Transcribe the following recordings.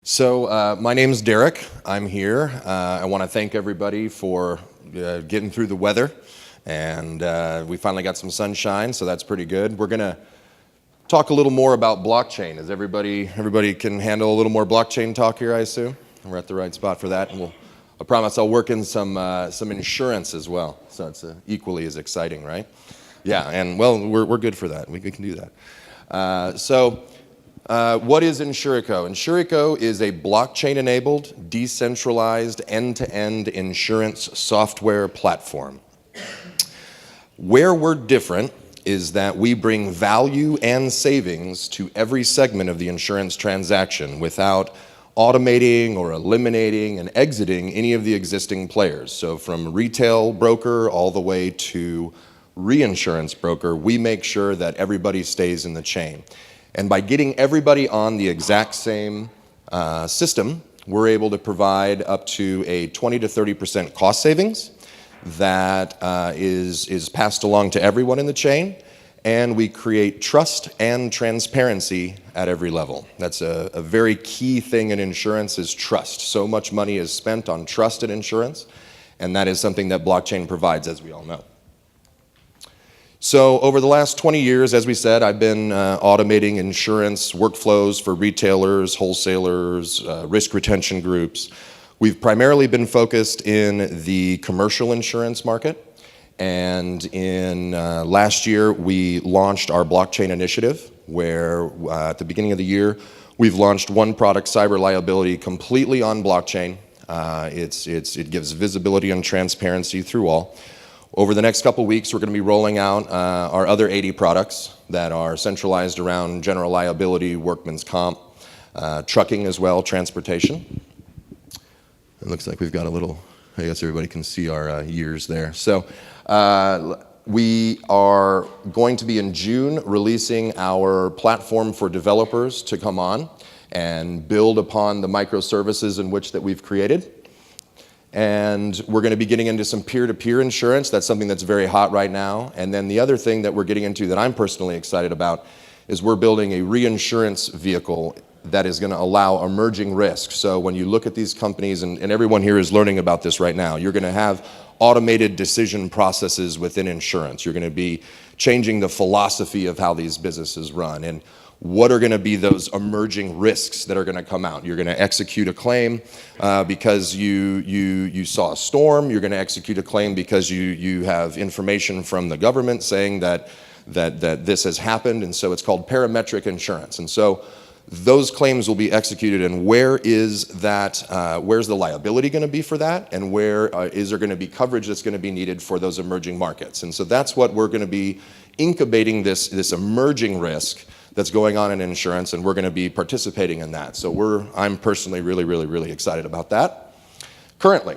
My name's Derek. I'm here. I want to thank everybody for getting through the weather, and we finally got some sunshine, so that's pretty good. We're going to talk a little more about blockchain. Is everybody can handle a little more blockchain talk here, I assume? We're at the right spot for that, and I promise I'll work in some insurance as well, so it's equally as exciting, right? Yeah, and well, we're good for that. We can do that. What is Insurico? Insurico is a blockchain-enabled, decentralized, end-to-end insurance software platform. Where we're different is that we bring value and savings to every segment of the insurance transaction without automating or eliminating and exiting any of the existing players. So from retail broker all the way to reinsurance broker, we make sure that everybody stays in the chain. And by getting everybody on the exact same system, we're able to provide up to a 20 to 30% cost savings that is passed along to everyone in the chain, and we create trust and transparency at every level. That's a very key thing in insurance is trust. So much money is spent on trust in insurance, and that is something that blockchain provides, as we all know. So over the last 20 years, as we said, I've been automating insurance workflows for retailers, wholesalers, risk retention groups. We've primarily been focused in the commercial insurance market. And in last year, we launched our blockchain initiative, where at the beginning of the year, we've launched one product, cyber liability, completely on blockchain. It gives visibility and transparency through all. Over the next couple weeks, we're going to be rolling out our other 80 products that are centralized around general liability, workman's comp, trucking as well, transportation. It looks like we've got a little, I guess everybody can see our years there. So we are going to be in June releasing our platform for developers to come on and build upon the microservices in which that we've created. And we're going to be getting into some peer-to-peer insurance. That's something that's very hot right now. And then the other thing that we're getting into that I'm personally excited about is we're building a reinsurance vehicle that is going to allow emerging risk. So when you look at these companies, and everyone here is learning about this right now, you're going to have automated decision processes within insurance. You're going to be changing the philosophy of how these businesses run. And what are going to be those emerging risks that are going to come out? You're going to execute a claim because you saw a storm. You're going to execute a claim because you have information from the government saying that this has happened, and so it's called parametric insurance. And so those claims will be executed, and where is that? Where's the liability going to be for that? And where is there going to be coverage that's going to be needed for those emerging markets? And so that's what we're going to be incubating this emerging risk that's going on in insurance, and we're going to be participating in that. So I'm personally really excited about that. Currently,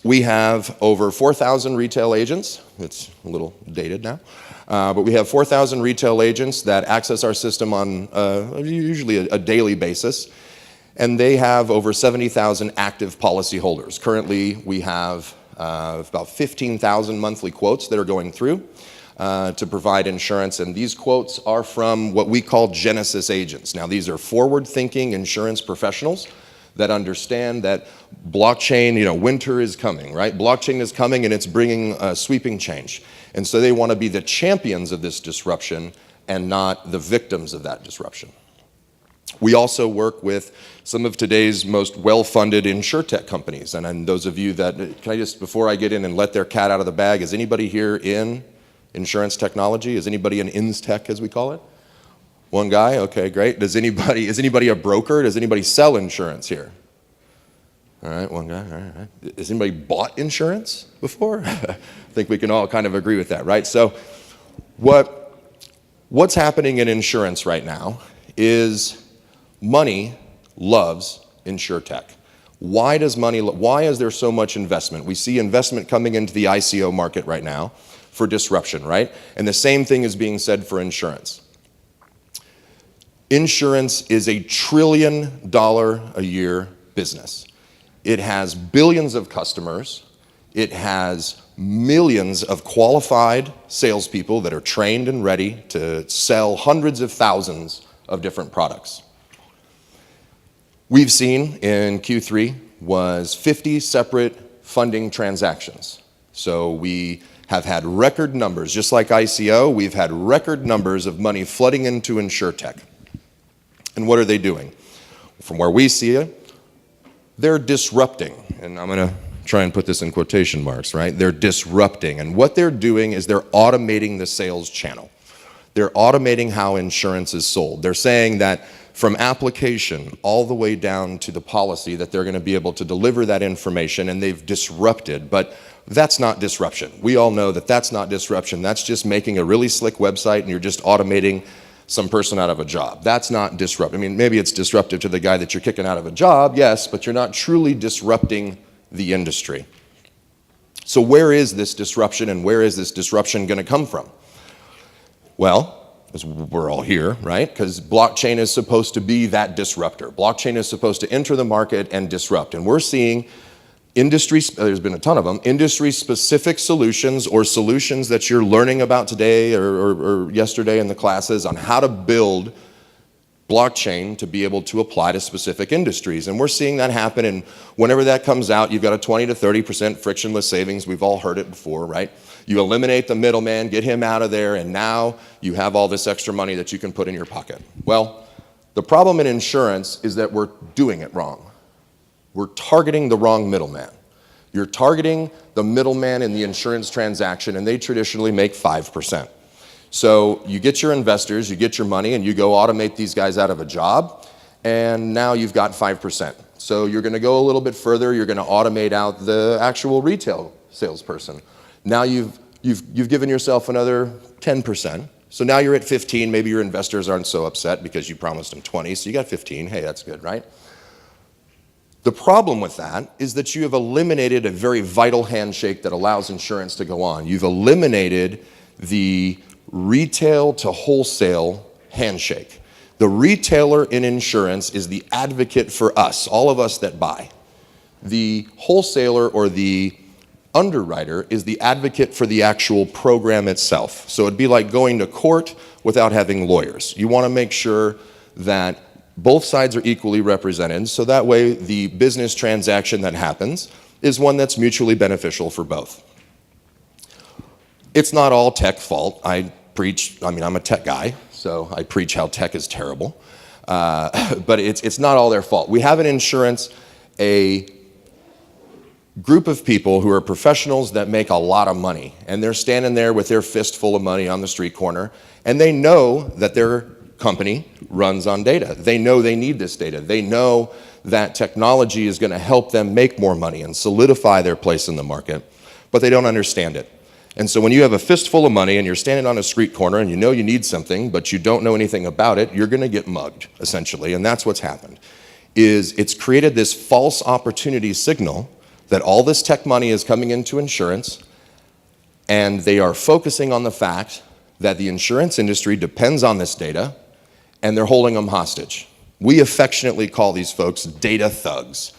we have over 4,000 retail agents. It's a little dated now, but we have 4,000 retail agents that access our system on usually a daily basis, and they have over 70,000 active policy holders. Currently, we have about 15,000 monthly quotes that are going through to provide insurance, and these quotes are from what we call Genesis agents. Now, these are forward-thinking insurance professionals that understand that blockchain, winter is coming, right? Blockchain is coming, and it's bringing sweeping change. And so they want to be the champions of this disruption and not the victims of that disruption. We also work with some of today's most well-funded insurtech companies. And those of you that, can I just, before I get in and let their cat out of the bag, is anybody here in insurance technology? Is anybody an InsTech, as we call it? One guy? Okay, great. Is anybody a broker? Does anybody sell insurance here? All right, one guy. All right. Has anybody bought insurance before? I think we can all kind of agree with that, right? So what's happening in insurance right now is money loves insurtech. Why is there so much investment? We see investment coming into the ICO market right now for disruption, right? And the same thing is being said for insurance. Insurance is a $1 trillion a year business. It has billions of customers. It has millions of qualified salespeople that are trained and ready to sell hundreds of thousands of different products. we've seen in Q3 was 50 separate funding transactions. So we have had record numbers, just like ICO, we've had record numbers of money flooding into InsurTech. And what are they doing? From where we see it, they're disrupting, and I'm gonna try and put this in quotation marks, right? They're disrupting, and what they're doing is they're automating the sales channel. They're automating how insurance is sold. They're saying that from application all the way down to the policy that they're gonna be able to deliver that information, and they've disrupted, but that's not disruption. We all know that that's not disruption. That's just making a really slick website and you're just automating some person out of a job. That's not disruptive. I mean, maybe it's disruptive to the guy that you're kicking out of a job, yes, but you're not truly disrupting the industry. So where is this disruption and where is this disruption gonna come from? Well, as we're all here, right? Because blockchain is supposed to be that disruptor. Blockchain is supposed to enter the market and disrupt. And we're seeing there's been a ton of them, industry-specific solutions or solutions that you're learning about today or yesterday in the classes on how to build blockchain to be able to apply to specific industries. And we're seeing that happen, and whenever that comes out, you've got a 20 to 30% frictionless savings. We've all heard it before, right? You eliminate the middleman, get him out of there, and now you have all this extra money that you can put in your pocket. Well, the problem in insurance is that we're doing it wrong. We're targeting the wrong middleman. You're targeting the middleman in the insurance transaction, and they traditionally make 5%. So you get your investors, you get your money, and you go automate these guys out of a job, and now you've got 5%. So you're gonna go a little bit further, you're gonna automate out the actual retail salesperson. Now you've given yourself another 10%. So now you're at 15, maybe your investors aren't so upset because you promised them 20, so you got 15, hey, that's good, right? The problem with that is that you have eliminated a very vital handshake that allows insurance to go on. You've eliminated the retail to wholesale handshake. The retailer in insurance is the advocate for us, all of us that buy. The wholesaler or the underwriter is the advocate for the actual program itself. So it'd be like going to court without having lawyers. You want to make sure that both sides are equally represented, so that way the business transaction that happens is one that's mutually beneficial for both. It's not all tech fault. I'm a tech guy, so I preach how tech is terrible. But it's not all their fault. We have in insurance a group of people who are professionals that make a lot of money, and they're standing there with their fist full of money on the street corner, and they know that their company runs on data. They know they need this data. They know that technology is going to help them make more money and solidify their place in the market, but they don't understand it. And so when you have a fistful of money and you're standing on a street corner and you know you need something, but you don't know anything about it, you're going to get mugged, essentially. And that's what's happened, is it's created this false opportunity signal that all this tech money is coming into insurance, and they are focusing on the fact that the insurance industry depends on this data, and they're holding them hostage. We affectionately call these folks data thugs.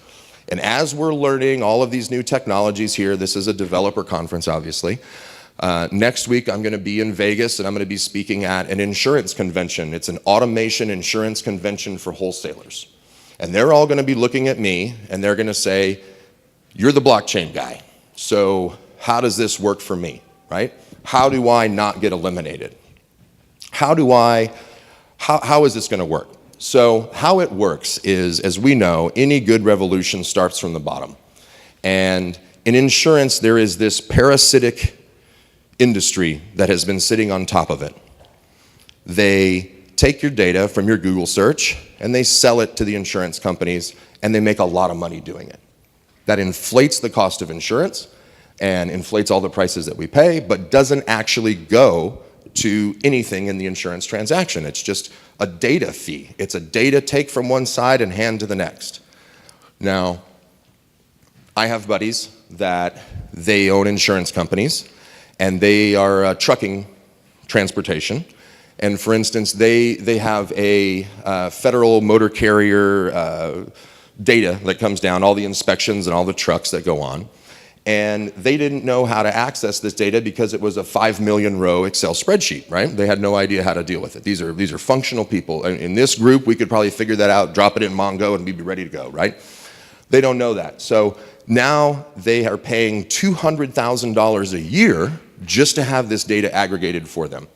And as we're learning all of these new technologies here, this is a developer conference, obviously. Next week, I'm gonna be in Vegas, and I'm gonna be speaking at an insurance convention. It's an automation insurance convention for wholesalers. And they're all gonna be looking at me, and they're gonna say, you're the blockchain guy, so how does this work for me, right? How do I not get eliminated? How is this gonna work? So how it works is, as we know, any good revolution starts from the bottom. And in insurance, there is this parasitic industry that has been sitting on top of it. They take your data from your Google search and they sell it to the insurance companies, and they make a lot of money doing it. That inflates the cost of insurance and inflates all the prices that we pay, but doesn't actually go to anything in the insurance transaction. It's just a data fee. It's a data take from one side and hand to the next. Now, I have buddies that they own insurance companies, and they are trucking transportation. And for instance, they have a federal motor carrier data that comes down, all the inspections and all the trucks that go on. And they didn't know how to access this data because it was a 5 million row Excel spreadsheet, right? They had no idea how to deal with it. These are functional people. In this group, we could probably figure that out, drop it in Mongo, and we'd be ready to go, right? They don't know that. So now they are paying $200,000 a year just to have this data aggregated for them.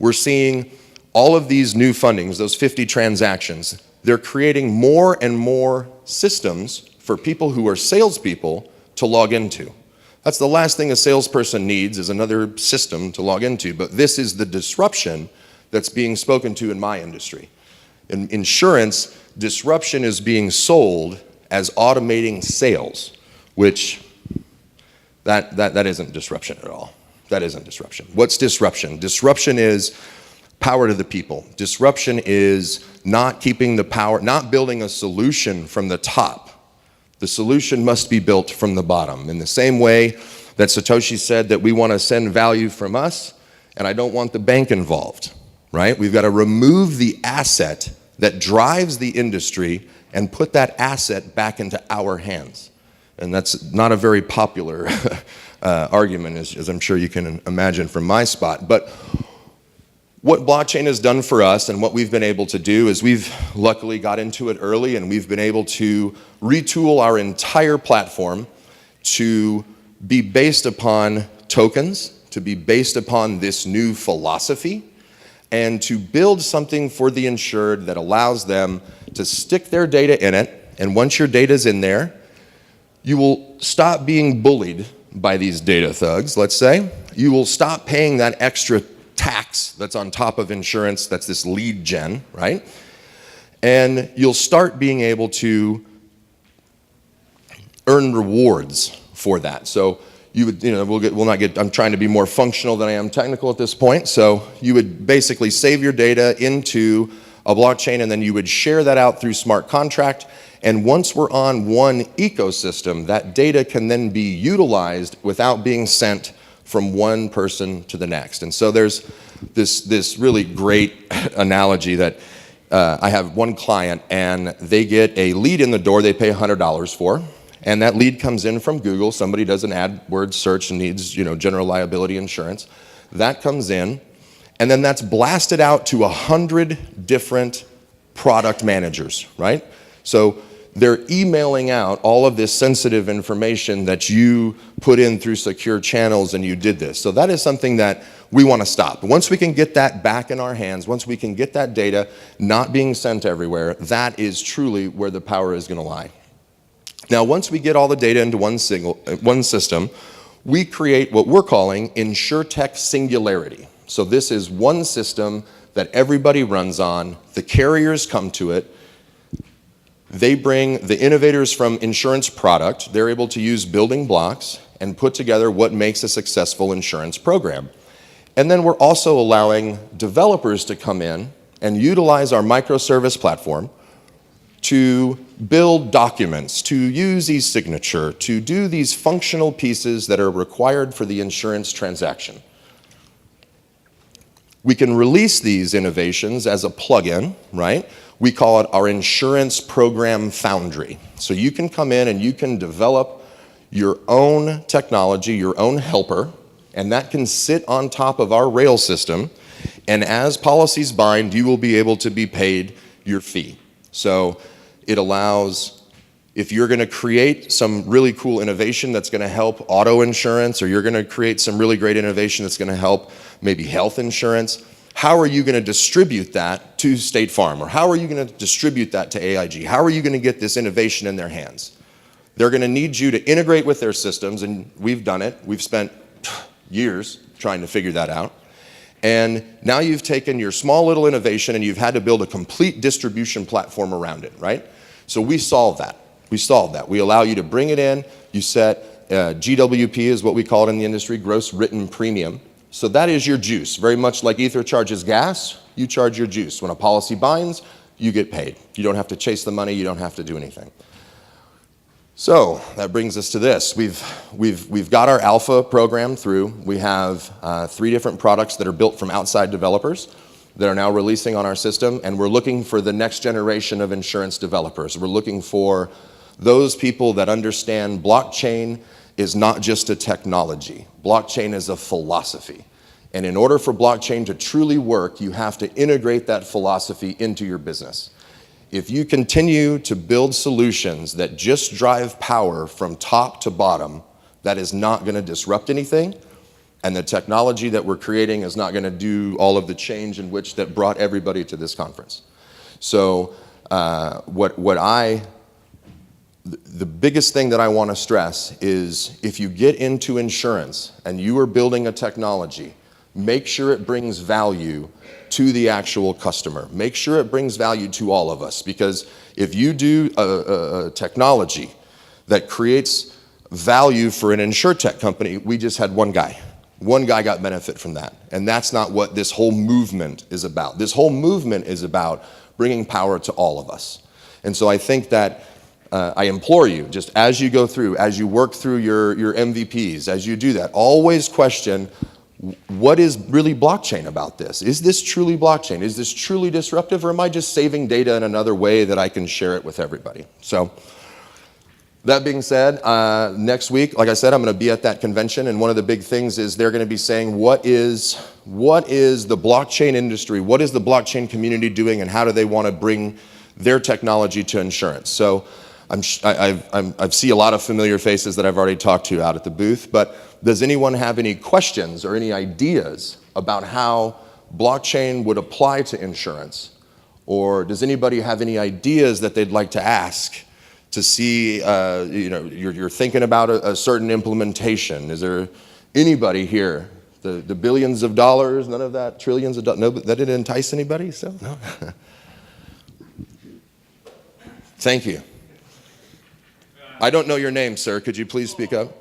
We're seeing all of these new fundings, those 50 transactions, they're creating more and more systems for people who are salespeople to log into. That's the last thing a salesperson needs, is another system to log into. But this is the disruption that's being spoken to in my industry. In insurance, disruption is being sold as automating sales, which that isn't disruption at all. That isn't disruption. What's disruption? Disruption is power to the people. Disruption is not keeping the power, not building a solution from the top. The solution must be built from the bottom. In the same way that Satoshi said that we want to send value from us, and I don't want the bank involved, right? We've got to remove the asset that drives the industry and put that asset back into our hands. And that's not a very popular argument, as I'm sure you can imagine from my spot. But what blockchain has done for us and what we've been able to do is we've luckily got into it early, and we've been able to retool our entire platform to be based upon tokens, to be based upon this new philosophy, and to build something for the insured that allows them to stick their data in it. And once your data's in there, you will stop being bullied by these data thugs, let's say. You will stop paying that extra tax that's on top of insurance, that's this lead gen, right? And you'll start being able to earn rewards for that. So you would, I'm trying to be more functional than I am technical at this point. So you would basically save your data into a blockchain, and then you would share that out through smart contract. And once we're on one ecosystem, that data can then be utilized without being sent from one person to the next. And so there's this really great analogy that I have one client, and they get a lead in the door they pay $100 for, and that lead comes in from Google. Somebody does an AdWords search and needs general liability insurance. That comes in, and then that's blasted out to 100 different product managers, right? So they're emailing out all of this sensitive information that you put in through secure channels, and you did this. So that is something that we want to stop. Once we can get that back in our hands, once we can get that data not being sent everywhere, that is truly where the power is going to lie. Now, once we get all the data into one system, we create what we're calling InsurTech Singularity. So this is one system that everybody runs on. The carriers come to it. They bring the innovators from insurance product. They're able to use building blocks and put together what makes a successful insurance program. And then we're also allowing developers to come in and utilize our microservice platform to build documents, to use e-signature, to do these functional pieces that are required for the insurance transaction. We can release these innovations as a plugin, right? We call it our Insurance Program Foundry. So you can come in and you can develop your own technology, your own helper, and that can sit on top of our rail system. And as policies bind, you will be able to be paid your fee. So it allows, if you're going to create some really cool innovation that's going to help auto insurance, or you're going to create some really great innovation that's going to help maybe health insurance, how are you going to distribute that to State Farm? Or how are you going to distribute that to AIG? How are you going to get this innovation in their hands? They're going to need you to integrate with their systems, and we've done it. We've spent years trying to figure that out. And now you've taken your small little innovation and you've had to build a complete distribution platform around it, right? So we solve that. We solve that. We allow you to bring it in. You set GWP is what we call it in the industry, gross written premium. So that is your juice. Very much like Ether charges gas, you charge your juice. When a policy binds, you get paid. You don't have to chase the money. You don't have to do anything. So that brings us to this. We've got our alpha program through. We have 3 different products that are built from outside developers that are now releasing on our system, and we're looking for the next generation of insurance developers. We're looking for those people that understand blockchain is not just a technology. Blockchain is a philosophy. And in order for blockchain to truly work, you have to integrate that philosophy into your business. If you continue to build solutions that just drive power from top to bottom, that is not going to disrupt anything, and the technology that we're creating is not going to do all of the change in which that brought everybody to this conference. So the biggest thing that I want to stress is if you get into insurance and you are building a technology, make sure it brings value to the actual customer. Make sure it brings value to all of us, because if you do a technology that creates value for an insurtech company, we just had one guy. One guy got benefit from that. And that's not what this whole movement is about. This whole movement is about bringing power to all of us. And so I think that I implore you, just as you go through, as you work through your MVPs, as you do that, always question, what is really blockchain about this? Is this truly blockchain? Is this truly disruptive, or am I just saving data in another way that I can share it with everybody? So that being said, next week, like I said, I'm going to be at that convention, and one of the big things is they're going to be saying, what is the blockchain industry, what is the blockchain community doing, and how do they want to bring their technology to insurance? So I see a lot of familiar faces that I've already talked to out at the booth, but does anyone have any questions or any ideas about how blockchain would apply to insurance? Or does anybody have any ideas that they'd like to ask to see, you're thinking about a certain implementation? Is there anybody here? The billions of dollars, none of that, trillions of dollars, no, that didn't entice anybody, so no. Thank you. I don't know your name, sir. Could you please speak up?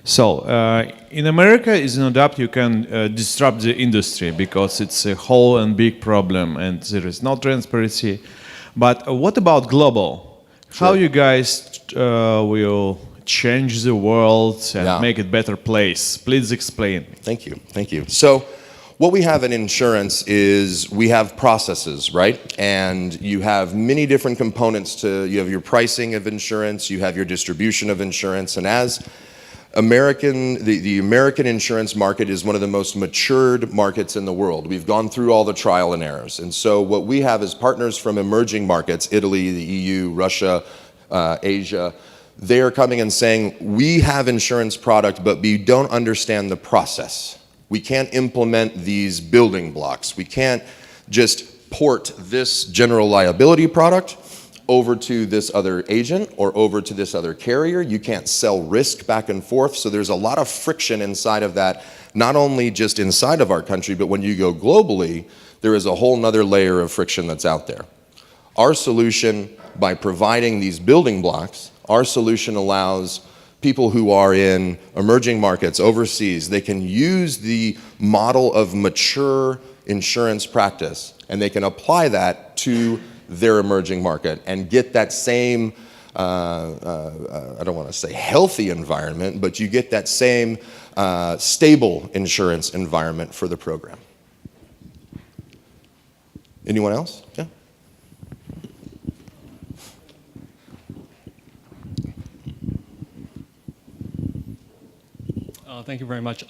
So, in America, is no doubt you can disrupt the industry because it's a whole and big problem and there is no transparency. But what about global? Sure. How you guys will change the world and make it a better place? Please explain. Thank you. Thank you. So, what we have in insurance is we have processes, right? And you have many different components you have your pricing of insurance, you have your distribution of insurance, and as the American insurance market is one of the most matured markets in the world. We've gone through all the trial and errors. And so what we have is partners from emerging markets, Italy, the EU, Russia, Asia. They are coming and saying, we have insurance product, but we don't understand the process. We can't implement these building blocks. We can't just port this general liability product over to this other agent or over to this other carrier. You can't sell risk back and forth. So there's a lot of friction inside of that, not only just inside of our country, but when you go globally, there is a whole nother layer of friction that's out there. Our solution, by providing these building blocks, our solution allows people who are in emerging markets overseas, they can use the model of mature insurance practice and they can apply that to their emerging market and get that same, I don't want to say healthy environment, but you get that same stable insurance environment for the program. Anyone else? Yeah. Thank you very much.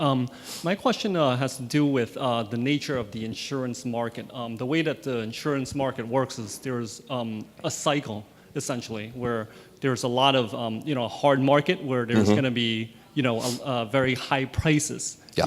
My question has to do with the nature of the insurance market. The way that the insurance market works is there's a cycle, essentially, where there's a lot of hard market where there's going to be very high prices. Yeah.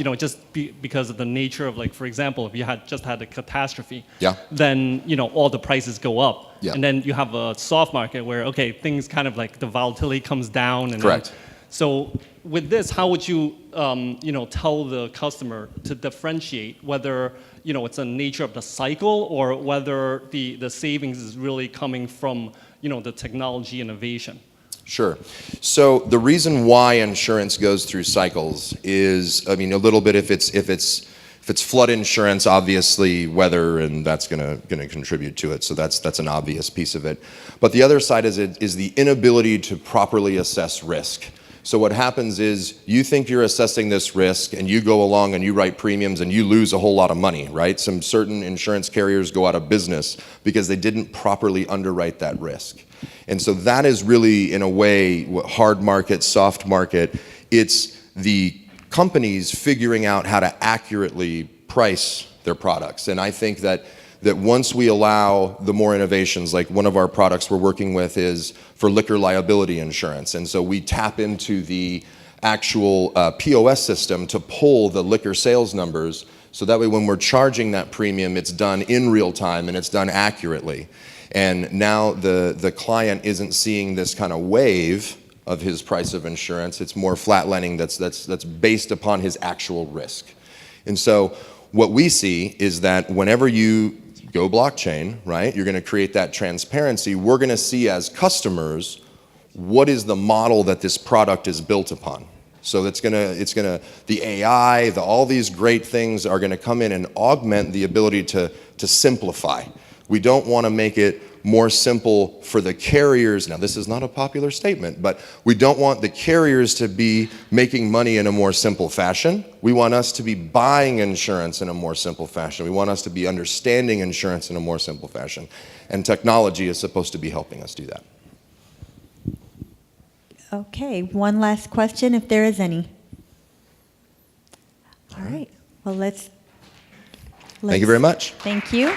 Because of the nature of, like, for example, if you had just had a catastrophe, then all the prices go up. Yeah. And then you have a soft market where things kind of like the volatility comes down. And correct. So with this, how would you tell the customer to differentiate whether it's a nature of the cycle or whether the savings is really coming from the technology innovation? Sure. So the reason why insurance goes through cycles is, a little bit if it's flood insurance, obviously weather, and that's gonna contribute to it. So that's an obvious piece of it. But the other side is the inability to properly assess risk. So what happens is you think you're assessing this risk and you go along and you write premiums and you lose a whole lot of money, right? Some certain insurance carriers go out of business because they didn't properly underwrite that risk. And so that is really, in a way, hard market, soft market. It's the companies figuring out how to accurately price their products. And I think that once we allow the more innovations, like one of our products we're working with is for liquor liability insurance. And so we tap into the actual POS system to pull the liquor sales numbers, so that way when we're charging that premium, it's done in real time and it's done accurately. And now the client isn't seeing this kind of wave of his price of insurance. It's more flatlining that's based upon his actual risk. And so what we see is that whenever you go blockchain, right, you're going to create that transparency. We're going to see as customers what is the model that this product is built upon. So the AI, all these great things are going to come in and augment the ability to simplify. We don't want to make it more simple for the carriers. Now, this is not a popular statement, but we don't want the carriers to be making money in a more simple fashion. We want us to be buying insurance in a more simple fashion. We want us to be understanding insurance in a more simple fashion. And technology is supposed to be helping us do that. Okay, one last question, if there is any. All right, well, let's Thank you very much. Thank you.